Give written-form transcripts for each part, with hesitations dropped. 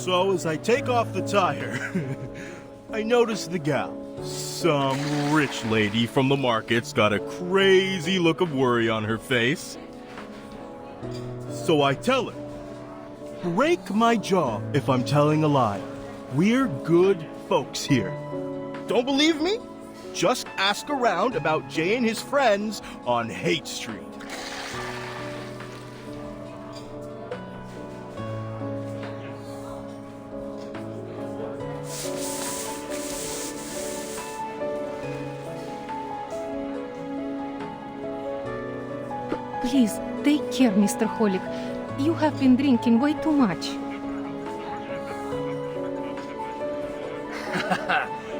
So as I take off the tire, I notice the gal. Some rich lady from the market's got a crazy look of worry on her face. So I tell her, break my jaw if I'm telling a lie. We're good folks here. Don't believe me? Just ask around about Jay and his friends on Hate Street. Please, take care, Mr. Holic. You have been drinking way too much.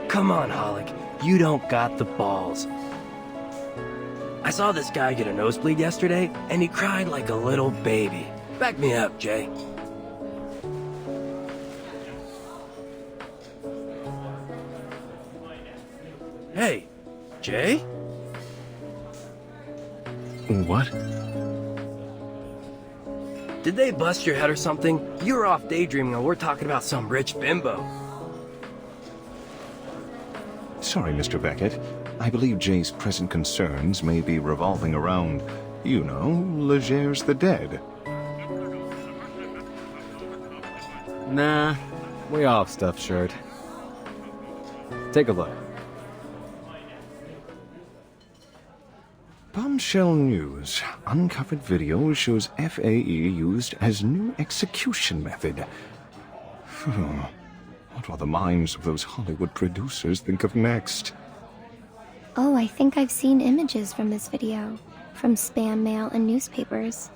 Come on, Holic. You don't got the balls. I saw this guy get a nosebleed yesterday, and he cried like a little baby. Back me up, Jay. Hey, Jay? What? Did they bust your head or something? You were off daydreaming and we're talking about some rich bimbo. Sorry, Mr. Beckett. I believe Jay's present concerns may be revolving around, you know, Leger's the dead. Nah, we all have stuff, shirt. Take a look. Bombshell News. Uncovered video shows FAE used as new execution method. What will the minds of those Hollywood producers think of next? Oh, I think I've seen images from this video. From spam mail and newspapers.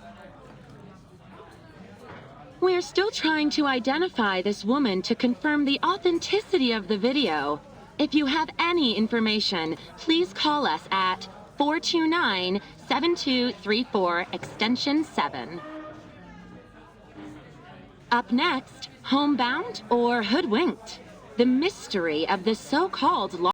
We're still trying to identify this woman to confirm the authenticity of the video. If you have any information, please call us at 429-7234 extension 7. Up next, homebound or hoodwinked? The mystery of the so-called law.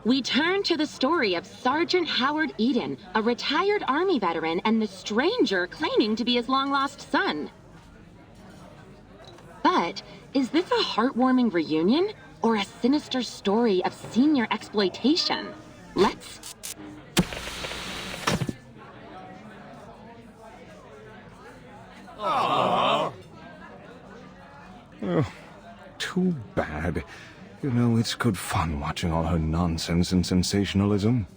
We turn to the story of Sergeant Howard Eden, a retired Army veteran, and the stranger claiming to be his long-lost son. But is this a heartwarming reunion or a sinister story of senior exploitation? Let's... Oh, too bad. You know, it's good fun watching all her nonsense and sensationalism.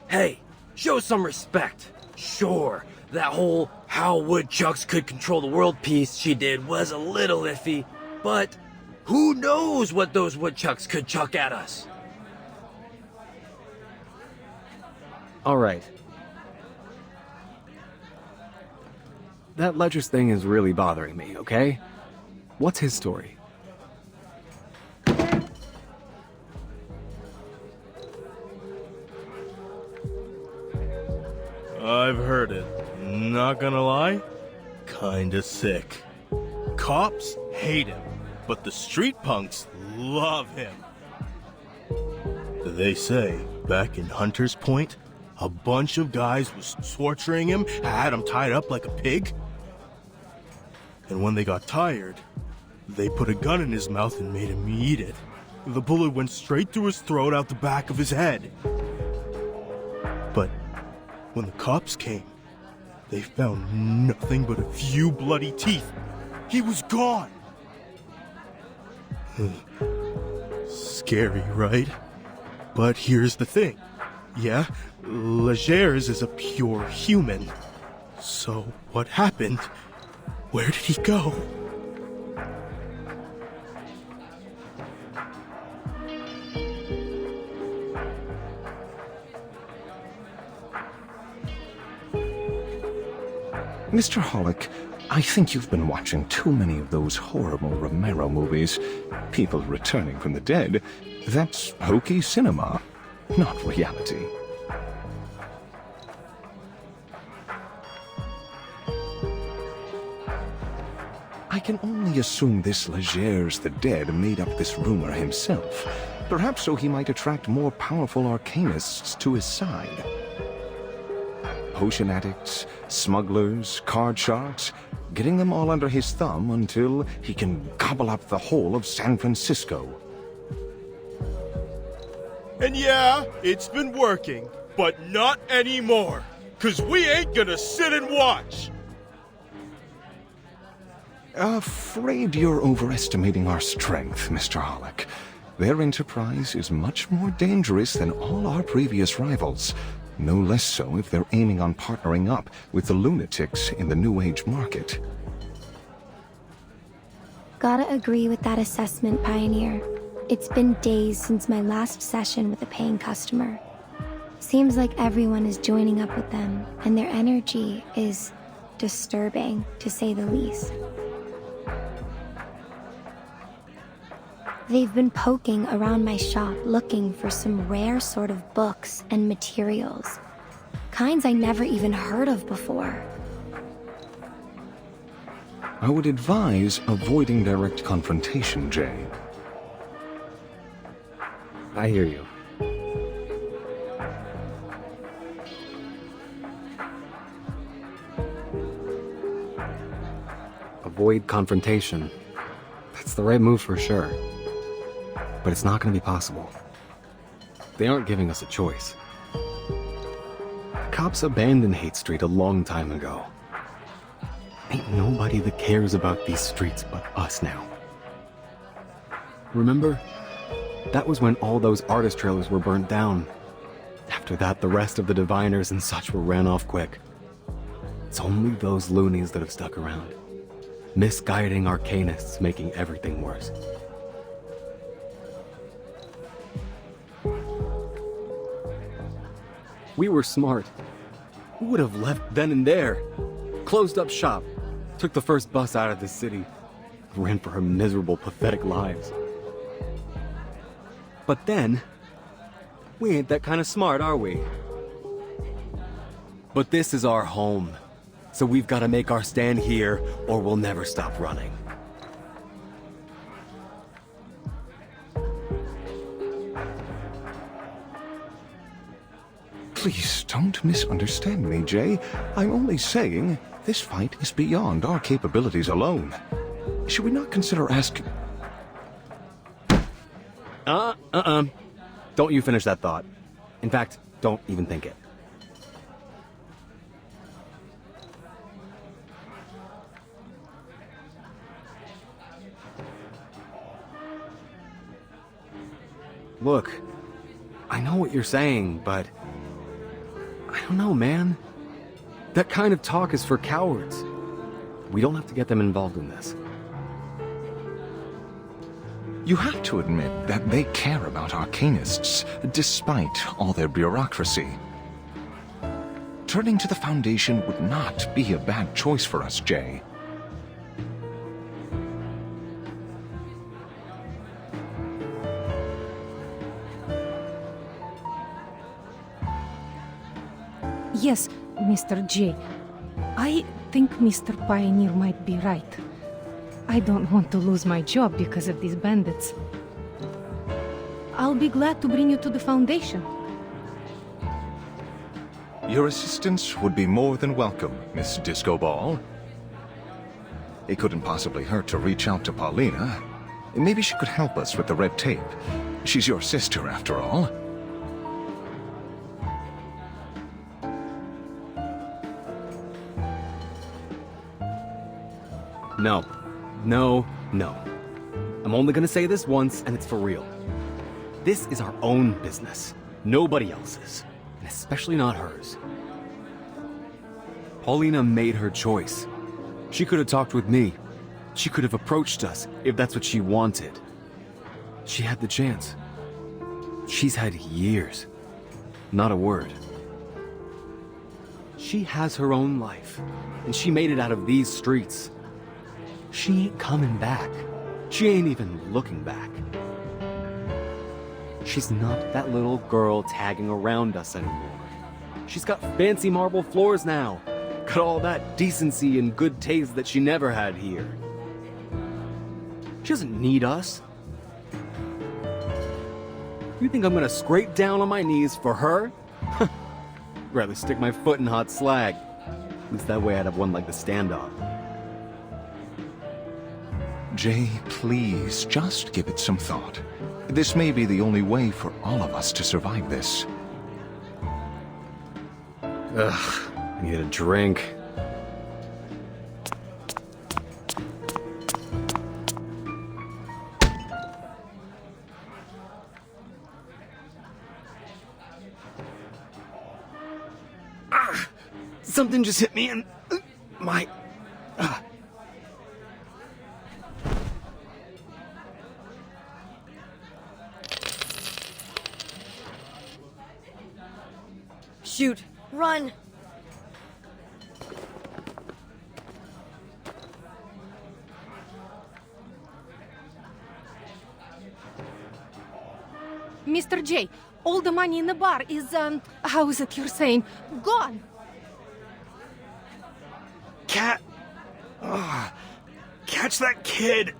Hey, show some respect. Sure, that whole how woodchucks could control the world piece she did was a little iffy, but who knows what those woodchucks could chuck at us? All right. That Ledger's thing is really bothering me, okay? What's his story? I've heard it. Not gonna lie, kinda sick. Cops hate him, but the street punks love him. They say, back in Hunter's Point, a bunch of guys was torturing him, had him tied up like a pig. And when they got tired, they put a gun in his mouth and made him eat it. The bullet went straight through his throat out the back of his head. But when the cops came, they found nothing but a few bloody teeth. He was gone. Scary, right? But here's the thing. Yeah, Legers is a pure human. So what happened? Where did he go? Mr. Holic, I think you've been watching too many of those horrible Romero movies. People returning from the dead. That's hokey cinema, not reality. I can only assume this Legers the Dead made up this rumor himself, perhaps so he might attract more powerful arcanists to his side. potion addicts, smugglers, card sharks, getting them all under his thumb until he can gobble up the whole of San Francisco. And yeah, it's been working, but not anymore. 'Cause we ain't gonna sit and watch. Afraid you're overestimating our strength, Mr. Hollick. Their enterprise is much more dangerous than all our previous rivals. No less so if they're aiming on partnering up with the lunatics in the New Age market. Gotta agree with that assessment, Pioneer. It's been days since my last session with a paying customer. Seems like everyone is joining up with them, and their energy is disturbing, to say the least. They've been poking around my shop looking for some rare sort of books and materials. Kinds I never even heard of before. I would advise avoiding direct confrontation, Jay. I hear you. Avoid confrontation. That's the right move for sure. But it's not going to be possible. They aren't giving us a choice. The cops abandoned Hate Street a long time ago. Ain't nobody that cares about these streets but us now. Remember? That was when all those artist trailers were burnt down. After that, the rest of the diviners and such were ran off quick. It's only those loonies that have stuck around. Misguiding arcanists, making everything worse. We were smart. We would have left then and there. Closed up shop. Took the first bus out of the city. Ran for our miserable, pathetic lives. But then, we ain't that kind of smart, are we? But this is our home. So we've got to make our stand here, or we'll never stop running. Please don't misunderstand me, Jay. I'm only saying this fight is beyond our capabilities alone. Should we not consider asking... Don't you finish that thought. In fact, don't even think it. Look, I know what you're saying, but... I don't know, man. That kind of talk is for cowards. We don't have to get them involved in this. You have to admit that they care about arcanists, despite all their bureaucracy. Turning to the Foundation would not be a bad choice for us, Jay. Yes, Mr. J. I think Mr. Pioneer might be right. I don't want to lose my job because of these bandits. I'll be glad to bring you to the Foundation. Your assistance would be more than welcome, Miss Disco Ball. It couldn't possibly hurt to reach out to Paulina. Maybe she could help us with the red tape. She's your sister, after all. No. No, no. I'm only gonna say this once, and it's for real. This is our own business. Nobody else's. And especially not hers. Paulina made her choice. She could have talked with me. She could have approached us, if that's what she wanted. She had the chance. She's had years. Not a word. She has her own life, and she made it out of these streets. She ain't coming back. She ain't even looking back. She's not that little girl tagging around us anymore. She's got fancy marble floors now. Got all that decency and good taste that she never had here. She doesn't need us. You think I'm gonna scrape down on my knees for her? Rather stick my foot in hot slag. At least that way I'd have one leg to stand on. Jay, please, just give it some thought. This may be the only way for all of us to survive this. Ugh, I need a drink. Something just hit me in my... Shoot! Run! Mr. J, all the money in the bar is, how is it you're saying? Gone! Cat! Catch that kid!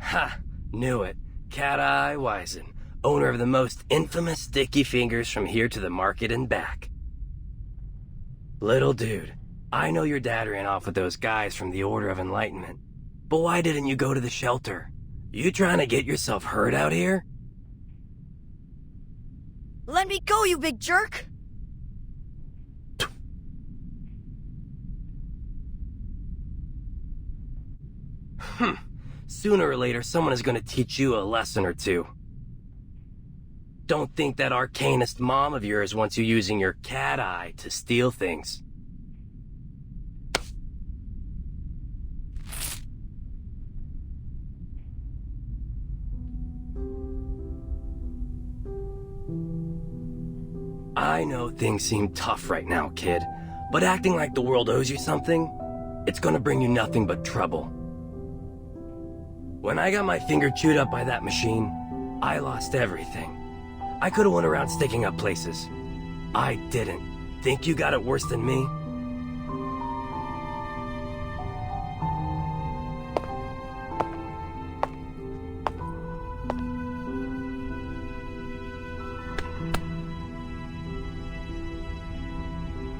Ha! Knew it. Cat-Eye Wisen, owner of the most infamous sticky fingers from here to the market and back. Little dude, I know your dad ran off with those guys from the Order of Enlightenment, but why didn't you go to the shelter? You trying to get yourself hurt out here? Let me go, you big jerk! Sooner or later, someone is going to teach you a lesson or two. Don't think that arcanist mom of yours wants you using your cat eye to steal things. I know things seem tough right now, kid, but acting like the world owes you something, it's gonna bring you nothing but trouble. When I got my finger chewed up by that machine, I lost everything. I could've went around sticking up places. I didn't. Think you got it worse than me?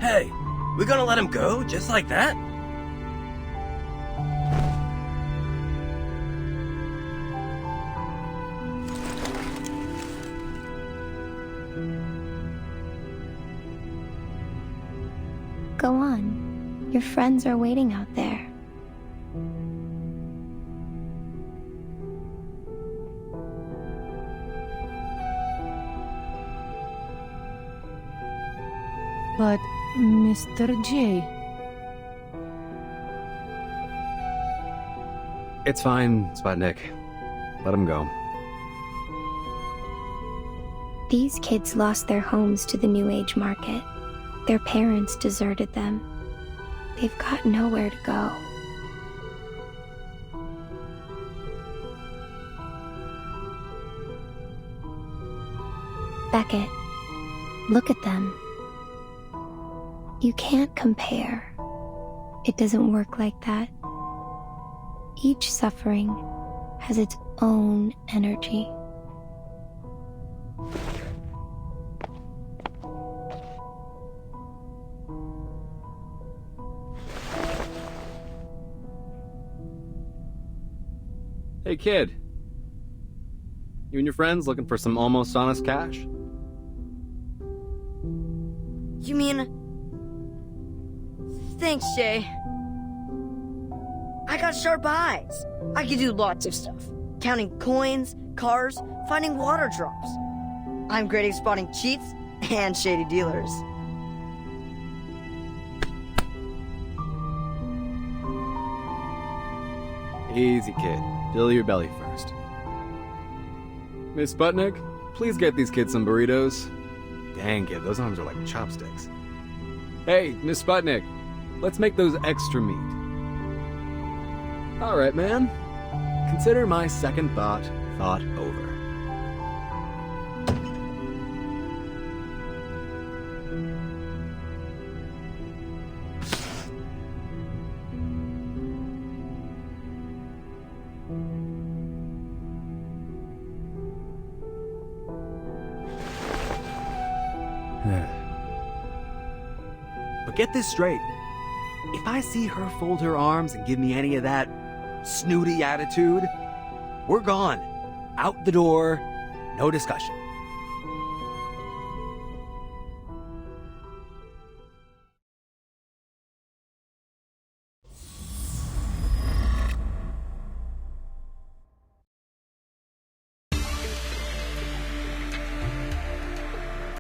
Hey, we gonna let him go just like that? Go on. Your friends are waiting out there. But, Mr. J... It's fine, Sputnik. Let him go. These kids lost their homes to the New Age market. Their parents deserted them. They've got nowhere to go. Beckett, look at them. You can't compare. It doesn't work like that. Each suffering has its own energy. Hey, kid. You and your friends looking for some almost honest cash? You mean... Thanks, Jay. I got sharp eyes. I can do lots of stuff. Counting coins, cars, finding water drops. I'm great at spotting cheats and shady dealers. Easy, kid. Fill your belly first. Miss Sputnik, please get these kids some burritos. Dang, kid, those arms are like chopsticks. Hey, Miss Sputnik, let's make those extra meat. All right, man. Consider my second thought thought over. But get this straight. If I see her fold her arms and give me any of that snooty attitude, we're gone. Out the door, no discussion.